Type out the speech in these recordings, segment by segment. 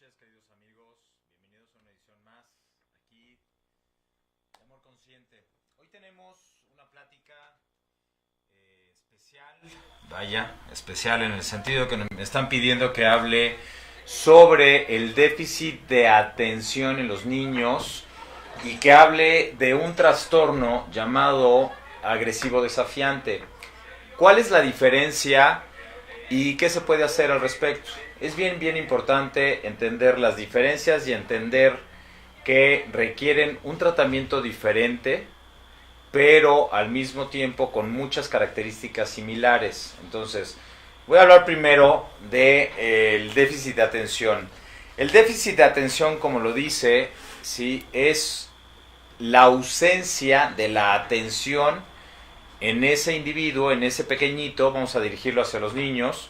noches, queridos amigos. Bienvenidos a una edición más aquí de Amor Consciente. Hoy tenemos una plática especial. Vaya, especial en el sentido que me están pidiendo que hable sobre el déficit de atención en los niños y que hable de un trastorno llamado agresivo desafiante. ¿Cuál es la diferencia y qué se puede hacer al respecto? Es bien importante entender las diferencias y entender que requieren un tratamiento diferente, pero al mismo tiempo con muchas características similares. Entonces, voy a hablar primero del déficit de atención. El déficit de atención, como lo dice, ¿sí?, es la ausencia de la atención en ese individuo, en ese pequeñito. Vamos a dirigirlo hacia los niños.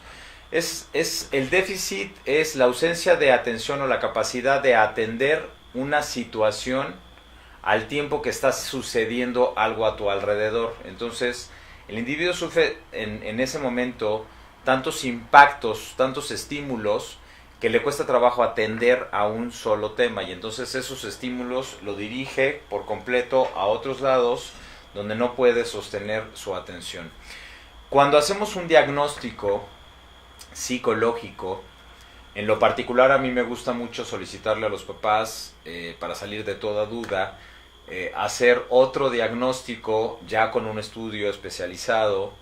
El déficit es la ausencia de atención o la capacidad de atender una situación al tiempo que está sucediendo algo a tu alrededor. Entonces, el individuo sufre en ese momento tantos impactos, tantos estímulos, que le cuesta trabajo atender a un solo tema. Y entonces esos estímulos lo dirige por completo a otros lados donde no puede sostener su atención. Cuando hacemos un diagnóstico psicológico, en lo particular a mí me gusta mucho solicitarle a los papás, para salir de toda duda, hacer otro diagnóstico ya con un estudio especializado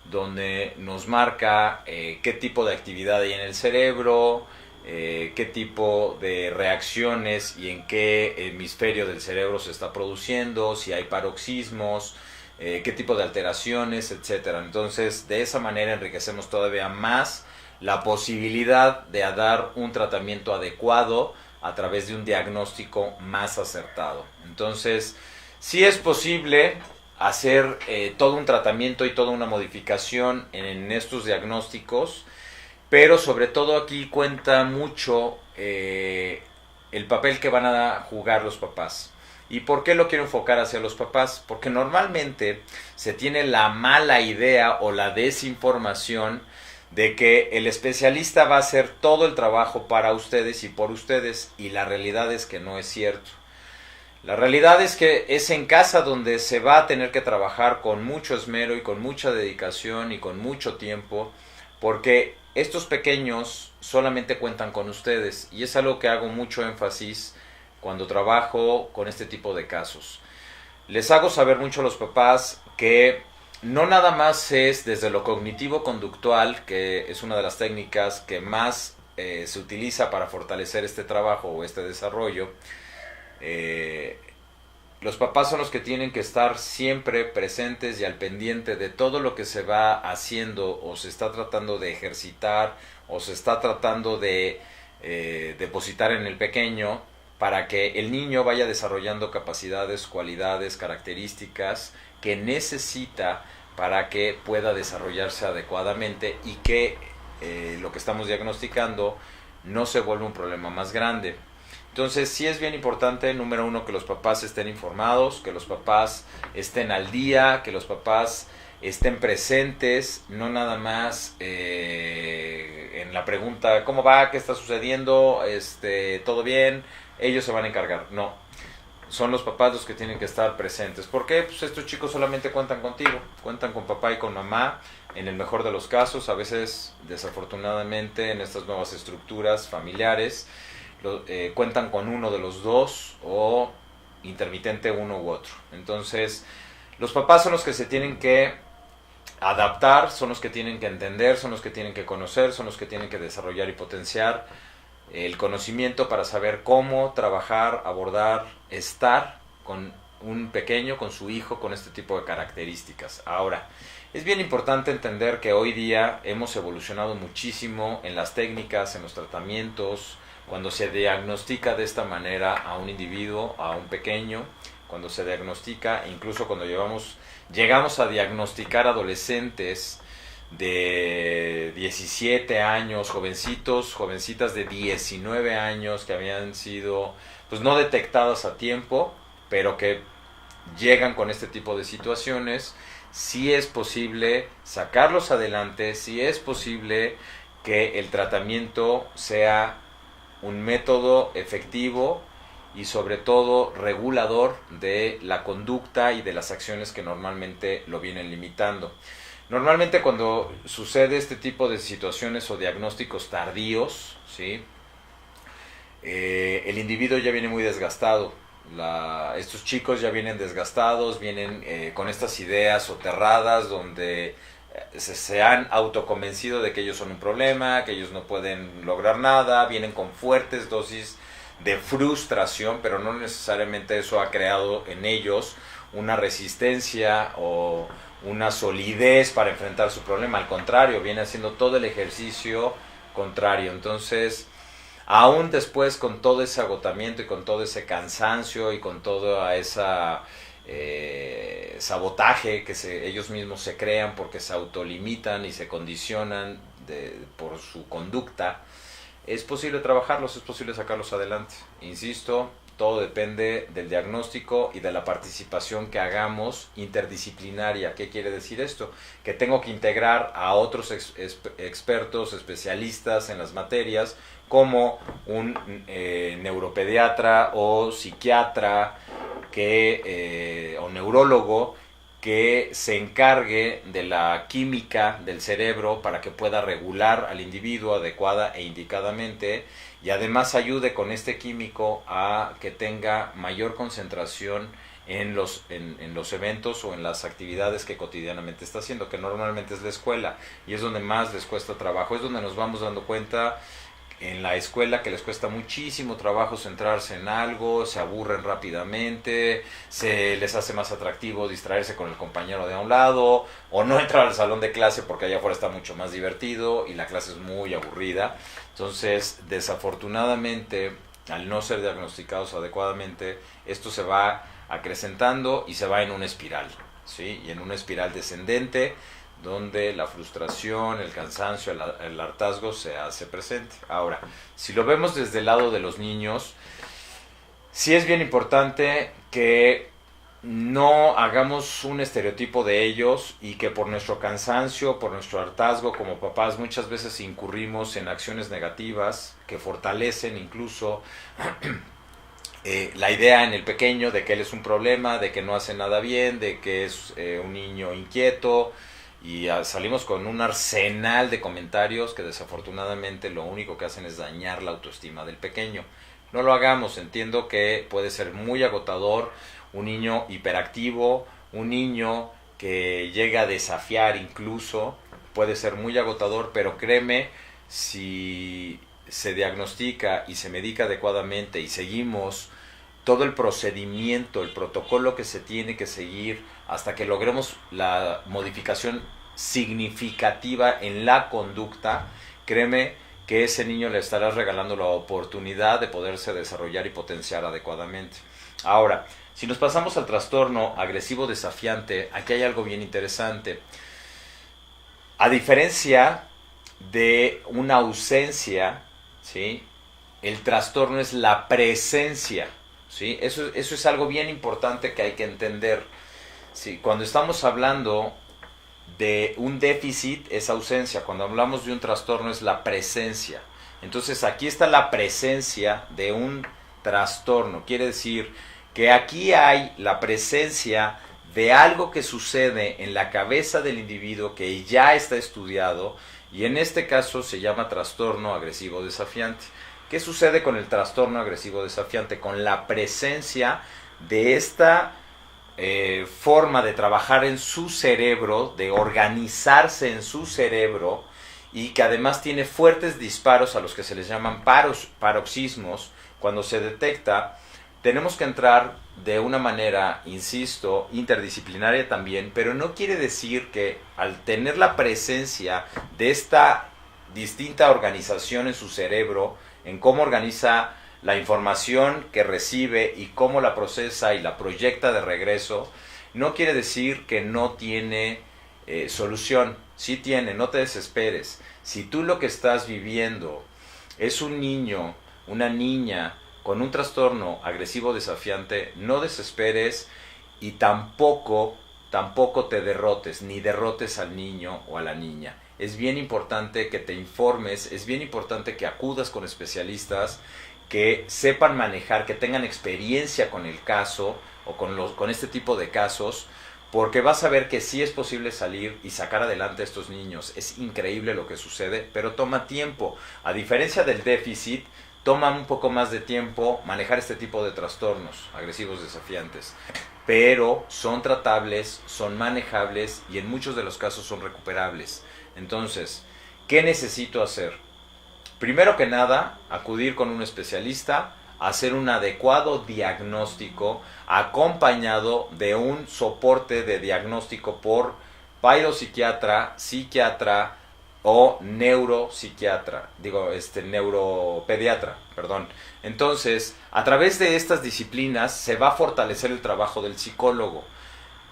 donde nos marca qué tipo de actividad hay en el cerebro, qué tipo de reacciones y en qué hemisferio del cerebro se está produciendo, si hay paroxismos, qué tipo de alteraciones, etcétera. Entonces, de esa manera enriquecemos todavía más la posibilidad de dar un tratamiento adecuado a través de un diagnóstico más acertado. Entonces, sí es posible hacer todo un tratamiento y toda una modificación en estos diagnósticos, pero sobre todo aquí cuenta mucho el papel que van a jugar los papás. ¿Y por qué lo quiero enfocar hacia los papás? Porque normalmente se tiene la mala idea o la desinformación de que el especialista va a hacer todo el trabajo para ustedes y por ustedes, y la realidad es que no es cierto. La realidad es que es en casa donde se va a tener que trabajar con mucho esmero y con mucha dedicación y con mucho tiempo, porque estos pequeños solamente cuentan con ustedes, y es algo que hago mucho énfasis cuando trabajo con este tipo de casos. Les hago saber mucho a los papás que no nada más es desde lo cognitivo-conductual, que es una de las técnicas que más se utiliza para fortalecer este trabajo o este desarrollo. Los papás son los que tienen que estar siempre presentes y al pendiente de todo lo que se va haciendo o se está tratando de ejercitar o se está tratando de depositar en el pequeño, para que el niño vaya desarrollando capacidades, cualidades, características que necesita para que pueda desarrollarse adecuadamente y que lo que estamos diagnosticando no se vuelva un problema más grande. Entonces sí es bien importante, número uno, que los papás estén informados, que los papás estén al día, que los papás estén presentes, no nada más en la pregunta ¿cómo va? ¿Qué está sucediendo? ¿Todo bien? Ellos se van a encargar. No, son los papás los que tienen que estar presentes. ¿Por qué? Pues estos chicos solamente cuentan contigo, cuentan con papá y con mamá, en el mejor de los casos. A veces, desafortunadamente, en estas nuevas estructuras familiares, cuentan con uno de los dos o intermitente uno u otro. Entonces, los papás son los que se tienen que adaptar, son los que tienen que entender, son los que tienen que conocer, son los que tienen que desarrollar y potenciar el conocimiento para saber cómo trabajar, abordar, estar con un pequeño, con su hijo, con este tipo de características. Ahora, es bien importante entender que hoy día hemos evolucionado muchísimo en las técnicas, en los tratamientos, cuando se diagnostica de esta manera a un individuo, a un pequeño, cuando se diagnostica, incluso cuando llegamos a diagnosticar adolescentes de 17 años, jovencitas de 19 años que habían sido pues no detectadas a tiempo, pero que llegan con este tipo de situaciones. Sí es posible sacarlos adelante, sí es posible que el tratamiento sea un método efectivo y sobre todo regulador de la conducta y de las acciones que normalmente lo vienen limitando. Normalmente cuando sucede este tipo de situaciones o diagnósticos tardíos, ¿sí? El individuo ya viene muy desgastado. Estos chicos ya vienen desgastados, vienen con estas ideas soterradas donde se han autoconvencido de que ellos son un problema, que ellos no pueden lograr nada, vienen con fuertes dosis de frustración, pero no necesariamente eso ha creado en ellos una resistencia o una solidez para enfrentar su problema. Al contrario, viene haciendo todo el ejercicio contrario. Entonces, aún después, con todo ese agotamiento y con todo ese cansancio y con toda esa sabotaje que ellos mismos se crean porque se autolimitan y se condicionan por su conducta, es posible trabajarlos, es posible sacarlos adelante. Insisto, todo depende del diagnóstico y de la participación que hagamos interdisciplinaria. ¿Qué quiere decir esto? Que tengo que integrar a otros expertos, especialistas en las materias, como un neuropediatra o psiquiatra o neurólogo que se encargue de la química del cerebro para que pueda regular al individuo adecuada e indicadamente, y además ayude con este químico a que tenga mayor concentración en los eventos o en las actividades que cotidianamente está haciendo, que normalmente es la escuela, y es donde más les cuesta trabajo. Es donde nos vamos dando cuenta en la escuela que les cuesta muchísimo trabajo centrarse en algo, se aburren rápidamente, se les hace más atractivo distraerse con el compañero de a un lado, o no entrar al salón de clase porque allá afuera está mucho más divertido y la clase es muy aburrida. Entonces, desafortunadamente, al no ser diagnosticados adecuadamente, esto se va acrecentando y se va en una espiral, ¿sí? Y en una espiral descendente, donde la frustración, el cansancio, el hartazgo se hace presente. Ahora, si lo vemos desde el lado de los niños, sí es bien importante que no hagamos un estereotipo de ellos y que por nuestro cansancio, por nuestro hartazgo como papás, muchas veces incurrimos en acciones negativas que fortalecen incluso la idea en el pequeño de que él es un problema, de que no hace nada bien, de que es un niño inquieto. Y salimos con un arsenal de comentarios que desafortunadamente lo único que hacen es dañar la autoestima del pequeño. No lo hagamos. Entiendo que puede ser muy agotador un niño hiperactivo, un niño que llega a desafiar incluso, puede ser muy agotador, pero créeme, si se diagnostica y se medica adecuadamente y seguimos todo el procedimiento, el protocolo que se tiene que seguir hasta que logremos la modificación significativa en la conducta, créeme que ese niño le estarás regalando la oportunidad de poderse desarrollar y potenciar adecuadamente. Ahora, si nos pasamos al trastorno agresivo desafiante, aquí hay algo bien interesante. A diferencia de una ausencia, ¿sí? El trastorno es la presencia, ¿sí? Eso es algo bien importante que hay que entender. Sí, cuando estamos hablando de un déficit es ausencia, cuando hablamos de un trastorno es la presencia. Entonces aquí está la presencia de un trastorno, quiere decir que aquí hay la presencia de algo que sucede en la cabeza del individuo que ya está estudiado, y en este caso se llama trastorno agresivo desafiante. ¿Qué sucede con el trastorno agresivo desafiante? Con la presencia de esta forma de trabajar en su cerebro, de organizarse en su cerebro, y que además tiene fuertes disparos a los que se les llaman paroxismos. Cuando se detecta, tenemos que entrar de una manera, insisto, interdisciplinaria también, pero no quiere decir que al tener la presencia de esta distinta organización en su cerebro, en cómo organiza la información que recibe y cómo la procesa y la proyecta de regreso, no quiere decir que no tiene solución. Sí tiene, no te desesperes. Si tú lo que estás viviendo es un niño, una niña con un trastorno agresivo desafiante, no desesperes y tampoco te derrotes, ni derrotes al niño o a la niña. es bien importante que te informes, es bien importante que acudas con especialistas que sepan manejar, que tengan experiencia con el caso o con este tipo de casos, porque vas a ver que sí es posible salir y sacar adelante a estos niños. Es increíble lo que sucede, pero toma tiempo. A diferencia del déficit, toma un poco más de tiempo manejar este tipo de trastornos agresivos desafiantes, pero son tratables, son manejables y en muchos de los casos son recuperables. Entonces, ¿qué necesito hacer? Primero que nada, acudir con un especialista, hacer un adecuado diagnóstico acompañado de un soporte de diagnóstico por psiquiatra, psiquiatra o neuropediatra, perdón. Entonces, a través de estas disciplinas se va a fortalecer el trabajo del psicólogo.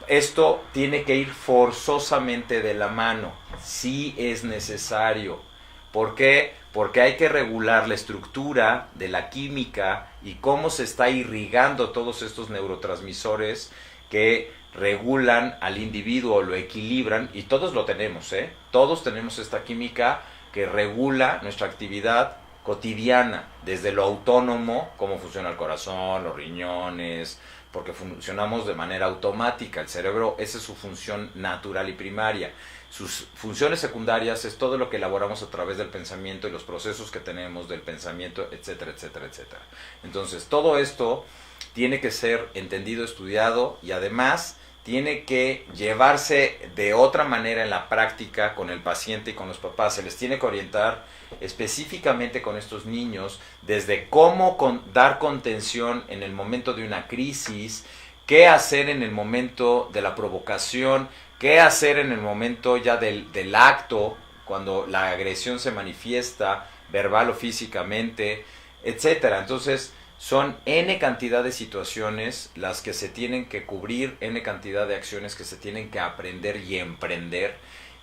Esto tiene que ir forzosamente de la mano, si es necesario. ¿Por qué? Porque hay que regular la estructura de la química y cómo se está irrigando todos estos neurotransmisores que regulan al individuo, lo equilibran, y todos lo tenemos, ¿eh? Todos tenemos esta química que regula nuestra actividad cotidiana, desde lo autónomo, cómo funciona el corazón, los riñones, porque funcionamos de manera automática. El cerebro, esa es su función natural y primaria. Sus funciones secundarias es todo lo que elaboramos a través del pensamiento y los procesos que tenemos del pensamiento, etcétera, etcétera, etcétera. Entonces, todo esto tiene que ser entendido, estudiado, y además tiene que llevarse de otra manera en la práctica con el paciente y con los papás. Se les tiene que orientar específicamente con estos niños desde cómo dar contención en el momento de una crisis, qué hacer en el momento de la provocación, qué hacer en el momento ya del acto, cuando la agresión se manifiesta verbal o físicamente, etcétera. Entonces, son N cantidad de situaciones las que se tienen que cubrir, N cantidad de acciones que se tienen que aprender y emprender,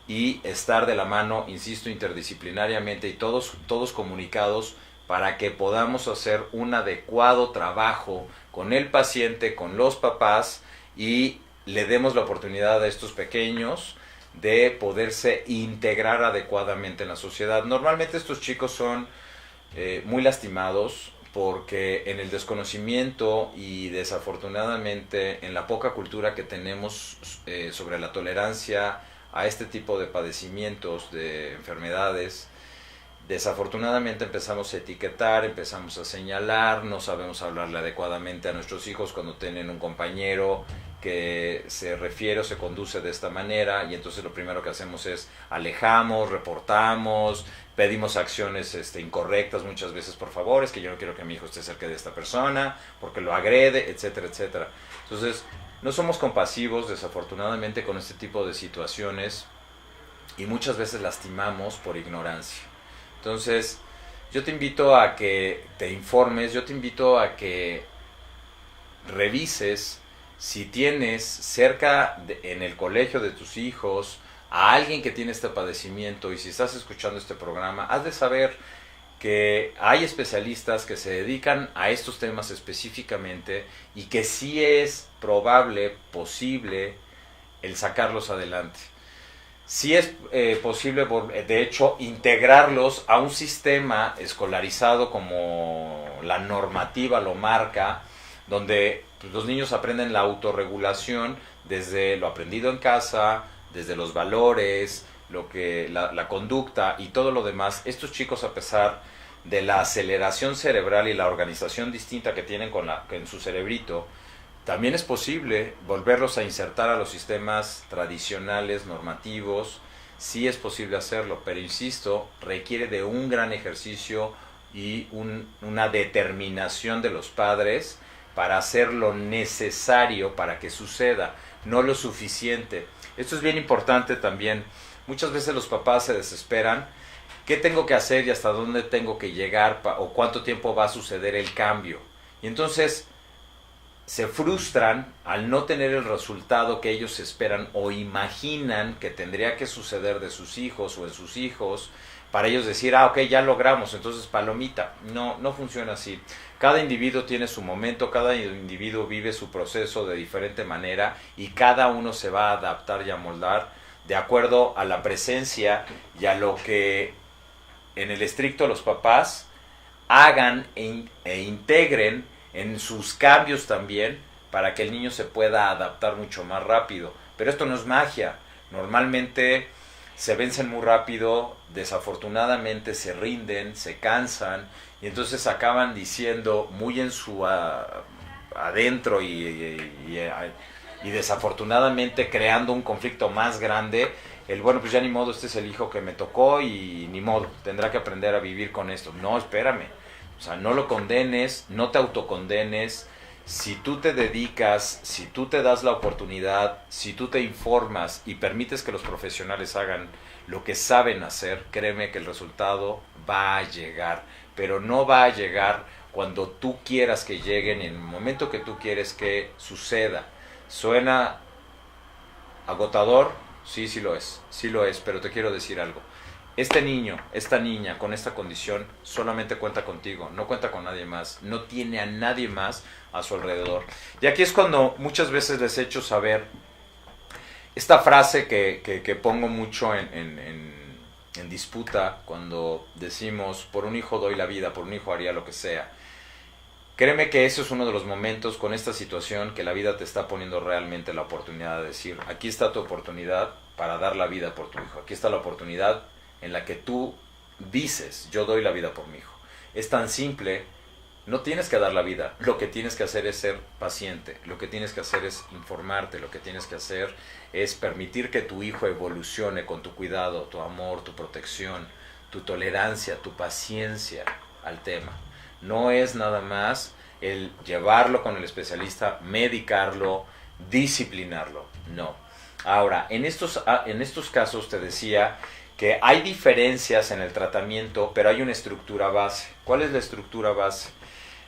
y estar de la mano, insisto, interdisciplinariamente y todos comunicados para que podamos hacer un adecuado trabajo con el paciente, con los papás, y le demos la oportunidad a estos pequeños de poderse integrar adecuadamente en la sociedad. Normalmente estos chicos son muy lastimados porque en el desconocimiento y desafortunadamente en la poca cultura que tenemos sobre la tolerancia a este tipo de padecimientos, de enfermedades, desafortunadamente empezamos a etiquetar, empezamos a señalar, no sabemos hablarle adecuadamente a nuestros hijos cuando tienen un compañero que se refiere o se conduce de esta manera, y entonces lo primero que hacemos es alejamos, reportamos, pedimos acciones incorrectas muchas veces. Por favor, es que yo no quiero que mi hijo esté cerca de esta persona porque lo agrede, etcétera, etcétera. Entonces, no somos compasivos desafortunadamente con este tipo de situaciones y muchas veces lastimamos por ignorancia. Entonces, yo te invito a que te informes, yo te invito a que revises si tienes cerca en el colegio de tus hijos a alguien que tiene este padecimiento, y si estás escuchando este programa, has de saber que hay especialistas que se dedican a estos temas específicamente y que sí es probable, posible, el sacarlos adelante. Sí es posible, de hecho, integrarlos a un sistema escolarizado como la normativa lo marca, donde pues, los niños aprenden la autorregulación desde lo aprendido en casa, desde los valores, la conducta y todo lo demás. Estos chicos, a pesar de la aceleración cerebral y la organización distinta que tienen en su cerebrito, también es posible volverlos a insertar a los sistemas tradicionales, normativos. Sí es posible hacerlo, pero insisto, requiere de un gran ejercicio y una determinación de los padres para hacer lo necesario para que suceda, no lo suficiente. Esto es bien importante también. Muchas veces los papás se desesperan. ¿Qué tengo que hacer y hasta dónde tengo que llegar o cuánto tiempo va a suceder el cambio? Y entonces se frustran al no tener el resultado que ellos esperan o imaginan que tendría que suceder de sus hijos o en sus hijos, para ellos decir, ok, ya logramos, entonces palomita. No funciona así. Cada individuo tiene su momento, cada individuo vive su proceso de diferente manera y cada uno se va a adaptar y a moldar de acuerdo a la presencia y a lo que en el estricto los papás hagan e integren en sus cambios también, para que el niño se pueda adaptar mucho más rápido. Pero esto no es magia. Normalmente se vencen muy rápido, desafortunadamente se rinden, se cansan, y entonces acaban diciendo muy en su adentro y desafortunadamente creando un conflicto más grande, el bueno, pues ya ni modo, este es el hijo que me tocó y ni modo, tendrá que aprender a vivir con esto. No, espérame, o sea, no lo condenes, no te autocondenes. Si tú te dedicas, si tú te das la oportunidad, si tú te informas y permites que los profesionales hagan lo que saben hacer, créeme que el resultado va a llegar, pero no va a llegar cuando tú quieras que lleguen en el momento que tú quieres que suceda. ¿Suena agotador? Sí, sí lo es, pero te quiero decir algo. Este niño, esta niña con esta condición solamente cuenta contigo, no cuenta con nadie más, no tiene a nadie más a su alrededor. Y aquí es cuando muchas veces les he hecho saber esta frase que pongo mucho en disputa cuando decimos, por un hijo doy la vida, por un hijo haría lo que sea. Créeme que eso es uno de los momentos con esta situación que la vida te está poniendo realmente la oportunidad de decir, aquí está tu oportunidad para dar la vida por tu hijo, aquí está la oportunidad en la que tú dices, yo doy la vida por mi hijo. Es tan simple, no tienes que dar la vida, lo que tienes que hacer es ser paciente, lo que tienes que hacer es informarte, lo que tienes que hacer es permitir que tu hijo evolucione con tu cuidado, tu amor, tu protección, tu tolerancia, tu paciencia al tema. No es nada más el llevarlo con el especialista, medicarlo, disciplinarlo, no. Ahora, en estos casos te decía que hay diferencias en el tratamiento, pero hay una estructura base. ¿Cuál es la estructura base?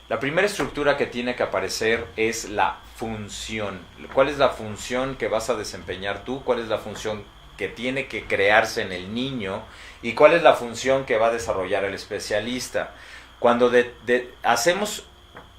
La primera estructura que tiene que aparecer es la función. ¿Cuál es la función que vas a desempeñar tú? ¿Cuál es la función que tiene que crearse en el niño? ¿Y cuál es la función que va a desarrollar el especialista? Cuando hacemos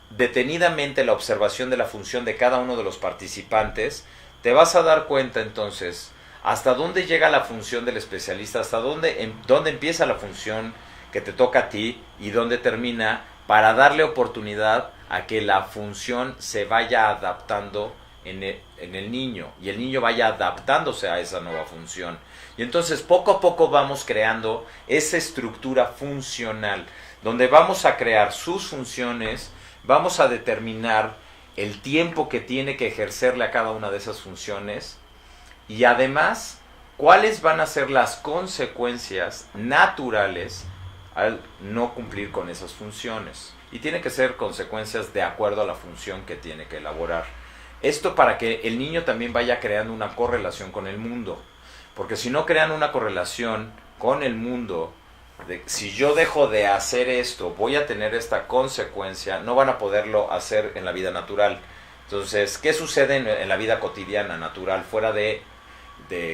detenidamente la observación de la función de cada uno de los participantes, te vas a dar cuenta entonces hasta dónde llega la función del especialista, hasta dónde empieza la función que te toca a ti y dónde termina, para darle oportunidad a que la función se vaya adaptando en el niño y el niño vaya adaptándose a esa nueva función. Y entonces poco a poco vamos creando esa estructura funcional, donde vamos a crear sus funciones, vamos a determinar el tiempo que tiene que ejercerle a cada una de esas funciones y además cuáles van a ser las consecuencias naturales al no cumplir con esas funciones. Y tiene que ser consecuencias de acuerdo a la función que tiene que elaborar. Esto para que el niño también vaya creando una correlación con el mundo. Porque si no crean una correlación con el mundo, si yo dejo de hacer esto, voy a tener esta consecuencia, no van a poderlo hacer en la vida natural. Entonces, ¿qué sucede en la vida cotidiana, natural, fuera de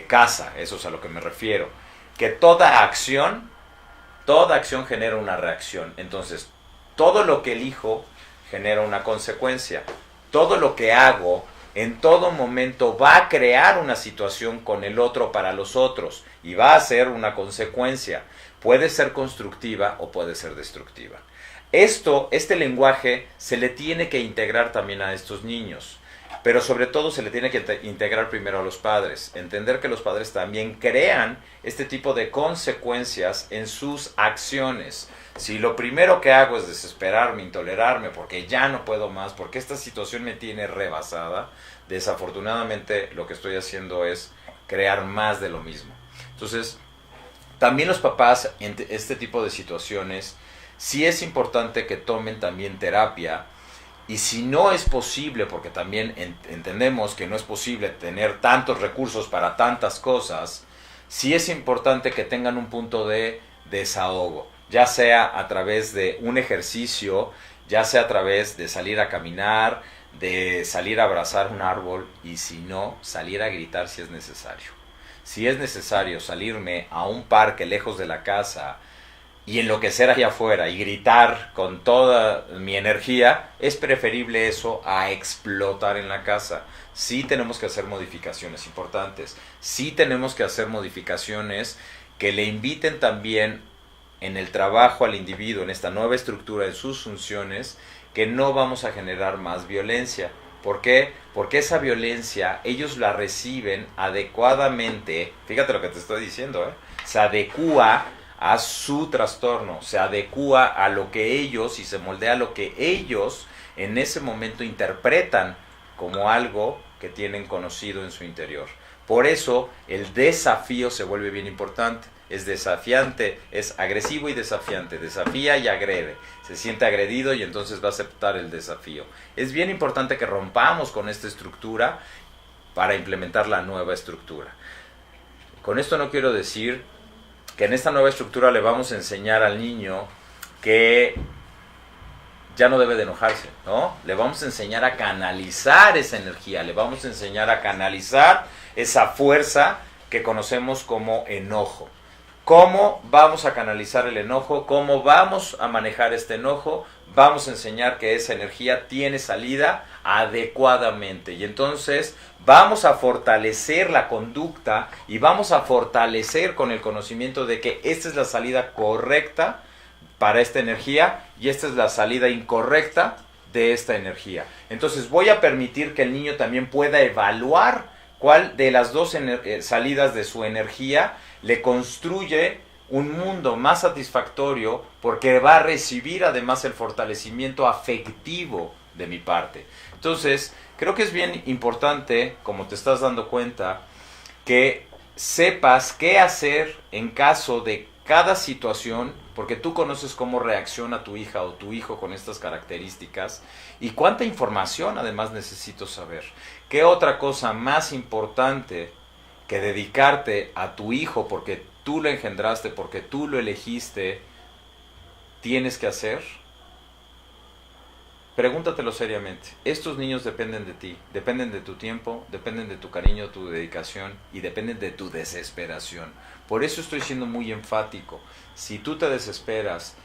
casa? Eso es a lo que me refiero. Que toda acción genera una reacción. Entonces, todo lo que elijo genera una consecuencia. Todo lo que hago en todo momento va a crear una situación con el otro para los otros y va a ser una consecuencia. Puede ser constructiva o puede ser destructiva. Este lenguaje se le tiene que integrar también a estos niños, pero sobre todo se le tiene que integrar primero a los padres. Entender que los padres también crean este tipo de consecuencias en sus acciones. Si lo primero que hago es desesperarme, intolerarme, porque ya no puedo más, porque esta situación me tiene rebasada, desafortunadamente lo que estoy haciendo es crear más de lo mismo. Entonces, también los papás en este tipo de situaciones, sí es importante que tomen también terapia. Y si no es posible, porque también entendemos que no es posible tener tantos recursos para tantas cosas, sí es importante que tengan un punto de desahogo, ya sea a través de un ejercicio, ya sea a través de salir a caminar, de salir a abrazar un árbol y si no, salir a gritar si es necesario. Si es necesario salirme a un parque lejos de la casa y enloquecer allá afuera y gritar con toda mi energía, es preferible eso a explotar en la casa. sí tenemos que hacer modificaciones importantes, sí tenemos que hacer modificaciones que le inviten también en el trabajo al individuo, en esta nueva estructura de sus funciones, que no vamos a generar más violencia. ¿Por qué? Porque esa violencia ellos la reciben adecuadamente, fíjate lo que te estoy diciendo, se adecúa a su trastorno, se adecúa a lo que ellos y se moldea a lo que ellos en ese momento interpretan como algo que tienen conocido en su interior. Por eso el desafío se vuelve bien importante. Es desafiante, es agresivo y desafiante, desafía y agrede, se siente agredido y entonces va a aceptar el desafío. Es bien importante que rompamos con esta estructura para implementar la nueva estructura. Con esto no quiero decir que en esta nueva estructura le vamos a enseñar al niño que ya no debe de enojarse, ¿no? Le vamos a enseñar a canalizar esa energía, le vamos a enseñar a canalizar esa fuerza que conocemos como enojo. ¿Cómo vamos a canalizar el enojo? ¿Cómo vamos a manejar este enojo? Vamos a enseñar que esa energía tiene salida adecuadamente. Y entonces vamos a fortalecer la conducta y vamos a fortalecer con el conocimiento de que esta es la salida correcta para esta energía y esta es la salida incorrecta de esta energía. Entonces voy a permitir que el niño también pueda evaluar cuál de las dos salidas de su energía le construye un mundo más satisfactorio, porque va a recibir además el fortalecimiento afectivo de mi parte. Entonces, creo que es bien importante, como te estás dando cuenta, que sepas qué hacer en caso de cada situación, porque tú conoces cómo reacciona tu hija o tu hijo con estas características y cuánta información además necesito saber. ¿Qué otra cosa más importante que dedicarte a tu hijo porque tú lo engendraste, porque tú lo elegiste, tienes que hacer? Pregúntatelo seriamente. Estos niños dependen de ti, dependen de tu tiempo, dependen de tu cariño, tu dedicación y dependen de tu desesperación. Por eso estoy siendo muy enfático. Si tú te desesperas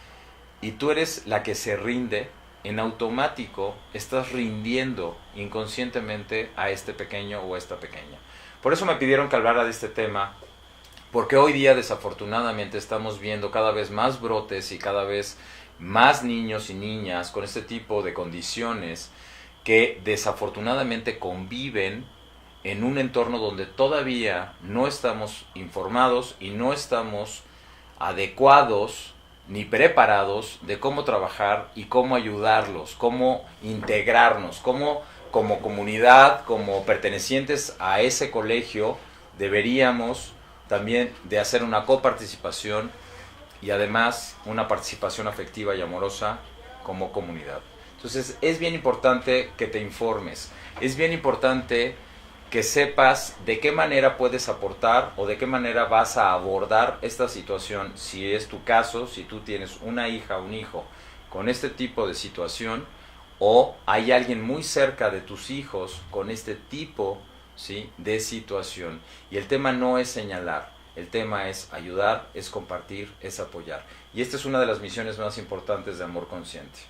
y tú eres la que se rinde, en automático estás rindiendo inconscientemente a este pequeño o a esta pequeña. Por eso me pidieron que hablara de este tema, porque hoy día desafortunadamente estamos viendo cada vez más brotes y cada vez más niños y niñas con este tipo de condiciones que desafortunadamente conviven en un entorno donde todavía no estamos informados y no estamos adecuados ni preparados de cómo trabajar y cómo ayudarlos, cómo integrarnos, cómo como comunidad, como pertenecientes a ese colegio, deberíamos también de hacer una coparticipación y además una participación afectiva y amorosa como comunidad. Entonces es bien importante que te informes, es bien importante que sepas de qué manera puedes aportar o de qué manera vas a abordar esta situación. Si es tu caso, si tú tienes una hija o un hijo con este tipo de situación, o hay alguien muy cerca de tus hijos con este tipo, ¿sí?, de situación. Y el tema no es señalar, el tema es ayudar, es compartir, es apoyar. Y esta es una de las misiones más importantes de Amor Consciente.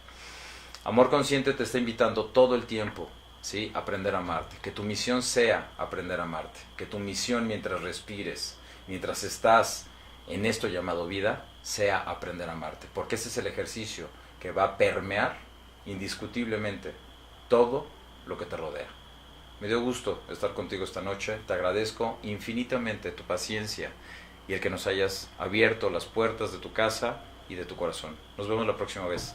Amor Consciente te está invitando todo el tiempo, ¿sí?, a aprender a amarte. Que tu misión sea aprender a amarte. Que tu misión mientras respires, mientras estás en esto llamado vida, sea aprender a amarte. Porque ese es el ejercicio que va a permear indiscutiblemente todo lo que te rodea. Me dio gusto estar contigo esta noche. Te agradezco infinitamente tu paciencia y el que nos hayas abierto las puertas de tu casa y de tu corazón. Nos vemos la próxima vez.